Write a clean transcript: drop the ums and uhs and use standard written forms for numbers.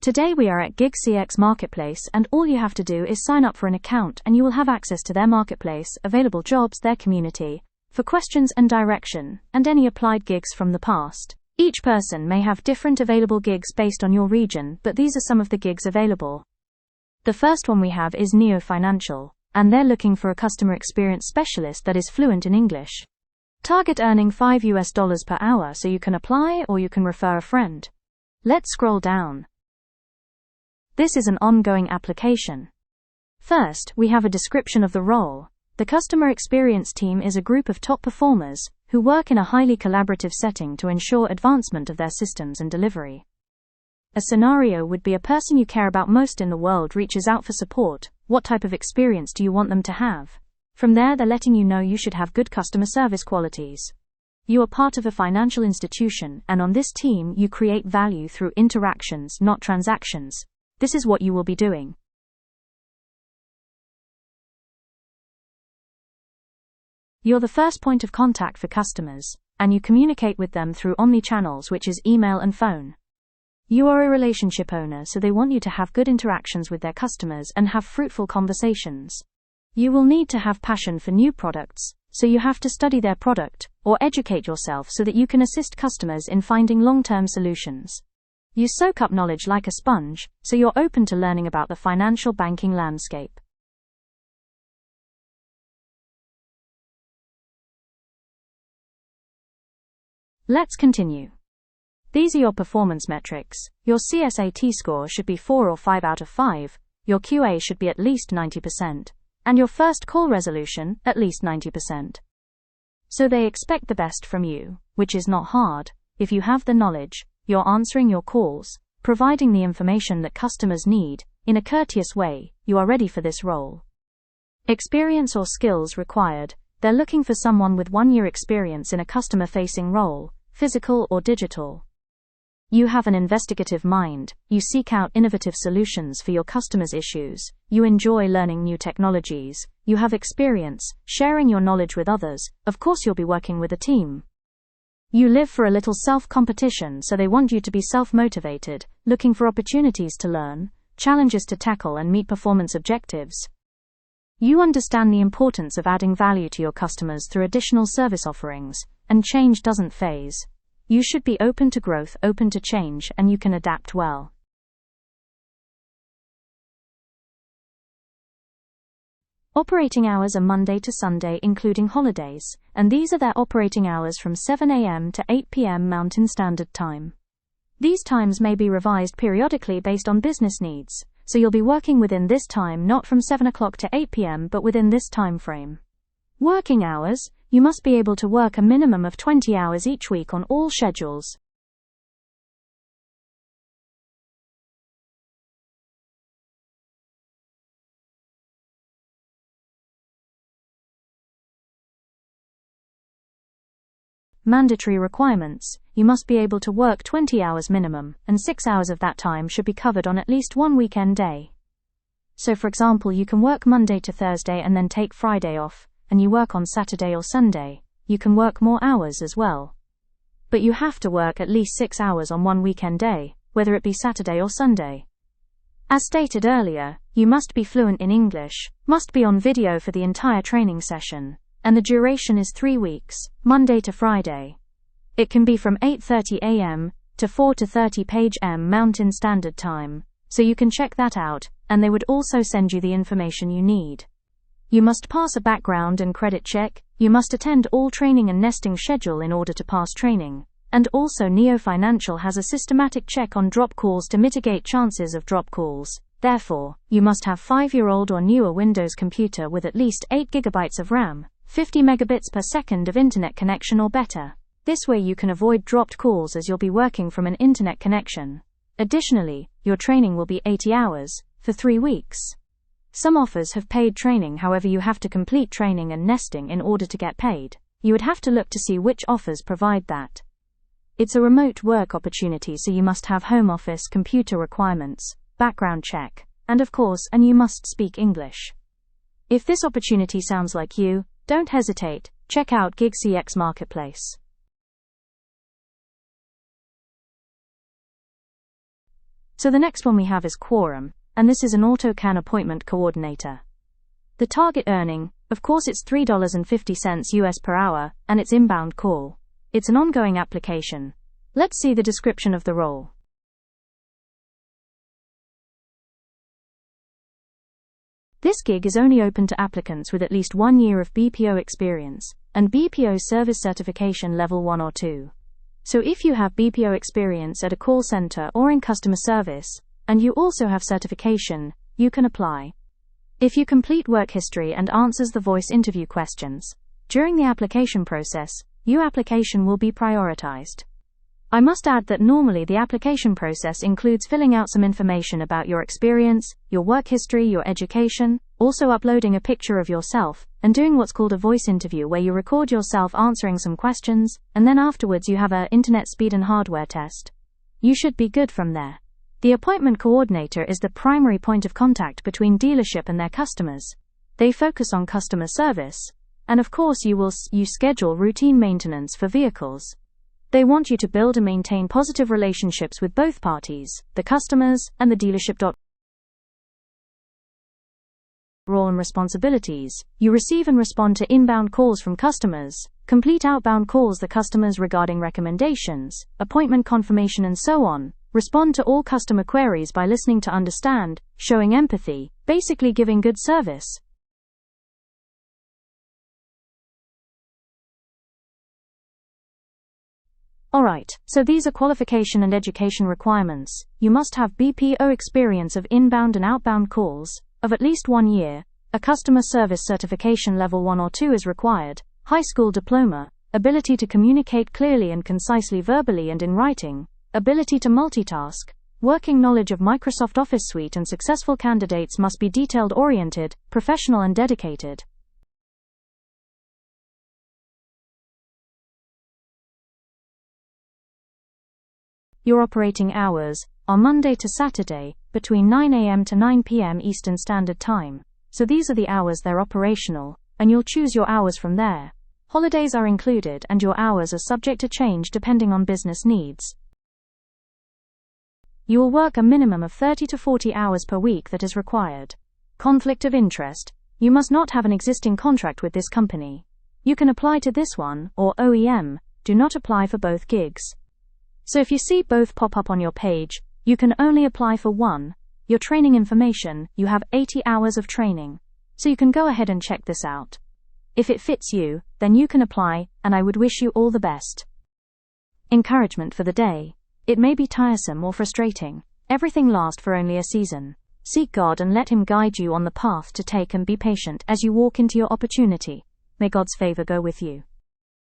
Today we are at GigCX Marketplace, and all you have to do is sign up for an account and you will have access to their marketplace, available jobs, their community, for questions and direction, and any applied gigs from the past. Each person may have different available gigs based on your region, but these are some of the gigs available. The first one we have is Neo Financial, and they're looking for a customer experience specialist that is fluent in English. Target earning $5 per hour, so you can apply or you can refer a friend. Let's scroll down. This is an ongoing application. First, we have a description of the role. The customer experience team is a group of top performers who work in a highly collaborative setting to ensure advancement of their systems and delivery. A scenario would be a person you care about most in the world reaches out for support. What type of experience do you want them to have? From there, they're letting you know you should have good customer service qualities. You are part of a financial institution, and on this team you create value through interactions, not transactions. This is what you will be doing. You're the first point of contact for customers, and you communicate with them through omni-channels, which is email and phone. You are a relationship owner, so they want you to have good interactions with their customers and have fruitful conversations. You will need to have passion for new products, so you have to study their product, or educate yourself so that you can assist customers in finding long-term solutions. You soak up knowledge like a sponge, so you're open to learning about the financial banking landscape. Let's continue. These are your performance metrics. Your CSAT score should be 4 or 5 out of 5, your QA should be at least 90%, and your first call resolution at least 90%. So they expect the best from you, which is not hard. If you have the knowledge, you're answering your calls, providing the information that customers need, in a courteous way, you are ready for this role. Experience or skills required. They're looking for someone with 1 year experience in a customer-facing role, physical or digital. You have an investigative mind, you seek out innovative solutions for your customers' issues, you enjoy learning new technologies, you have experience, sharing your knowledge with others, of course you'll be working with a team. You live for a little self-competition, so they want you to be self-motivated, looking for opportunities to learn, challenges to tackle and meet performance objectives. You understand the importance of adding value to your customers through additional service offerings, and change doesn't phase. You should be open to growth, open to change, and you can adapt well. Operating hours are Monday to Sunday including holidays, and these are their operating hours from 7 a.m. to 8 p.m. Mountain Standard Time. These times may be revised periodically based on business needs, so you'll be working within this time, not from 7 o'clock to 8 p.m. but within this time frame. Working hours. You must be able to work a minimum of 20 hours each week on all schedules. Mandatory requirements. You must be able to work 20 hours minimum, and 6 hours of that time should be covered on at least one weekend day. So for example, you can work Monday to Thursday and then take Friday off, and you work on Saturday or Sunday. You can work more hours as well. But you have to work at least 6 hours on one weekend day, whether it be Saturday or Sunday. As stated earlier, you must be fluent in English, must be on video for the entire training session, and the duration is 3 weeks, Monday to Friday. It can be from 8:30 a.m. to 4:30 p.m. Mountain Standard Time, so you can check that out, and they would also send you the information you need. You must pass a background and credit check, you must attend all training and nesting schedule in order to pass training, and also Neo Financial has a systematic check on drop calls to mitigate chances of drop calls. Therefore, you must have 5-year-old or newer Windows computer with at least 8 GB of RAM, 50 megabits per second of internet connection or better. This way you can avoid dropped calls as you'll be working from an internet connection. Additionally, your training will be 80 hours, for 3 weeks. Some offers have paid training, however you have to complete training and nesting in order to get paid. You would have to look to see which offers provide that. It's a remote work opportunity, so you must have home office computer requirements, background check, and of course, you must speak English. If this opportunity sounds like you, don't hesitate, check out GigCX Marketplace. So the next one we have is Quorum, and this is an AutoCAN appointment coordinator. The target earning, of course, it's $3.50 US per hour, and it's inbound call. It's an ongoing application. Let's see the description of the role. This gig is only open to applicants with at least 1 year of BPO experience, and BPO service certification level 1 or 2. So if you have BPO experience at a call center or in customer service, and you also have certification, you can apply. If you complete work history and answers the voice interview questions during the application process, your application will be prioritized. I must add that normally the application process includes filling out some information about your experience, your work history, your education, also uploading a picture of yourself, and doing what's called a voice interview where you record yourself answering some questions, and then afterwards you have an internet speed and hardware test. You should be good from there. The appointment coordinator is the primary point of contact between dealership and their customers. They focus on customer service, and of course you schedule routine maintenance for vehicles. They want you to build and maintain positive relationships with both parties, the customers and the dealership. Role and responsibilities: you receive and respond to inbound calls from customers, complete outbound calls to customers regarding recommendations, appointment confirmation and so on, respond to all customer queries by listening to understand, showing empathy, basically giving good service. Alright, so these are qualification and education requirements. You must have BPO experience of inbound and outbound calls, of at least 1 year, a customer service certification level 1 or 2 is required, high school diploma, ability to communicate clearly and concisely verbally and in writing, ability to multitask, working knowledge of Microsoft Office Suite, and successful candidates must be detailed-oriented, professional and dedicated. Your operating hours are Monday to Saturday, between 9 a.m. to 9 p.m. Eastern Standard Time. So these are the hours they're operational, and you'll choose your hours from there. Holidays are included and your hours are subject to change depending on business needs. You will work a minimum of 30 to 40 hours per week that is required. Conflict of interest: you must not have an existing contract with this company. You can apply to this one or OEM, do not apply for both gigs. So if you see both pop up on your page, you can only apply for one. Your training information: you have 80 hours of training. So you can go ahead and check this out. If it fits you, then you can apply, and I would wish you all the best. Encouragement for the day: it may be tiresome or frustrating. Everything lasts for only a season. Seek God and let Him guide you on the path to take, and be patient as you walk into your opportunity. May God's favor go with you.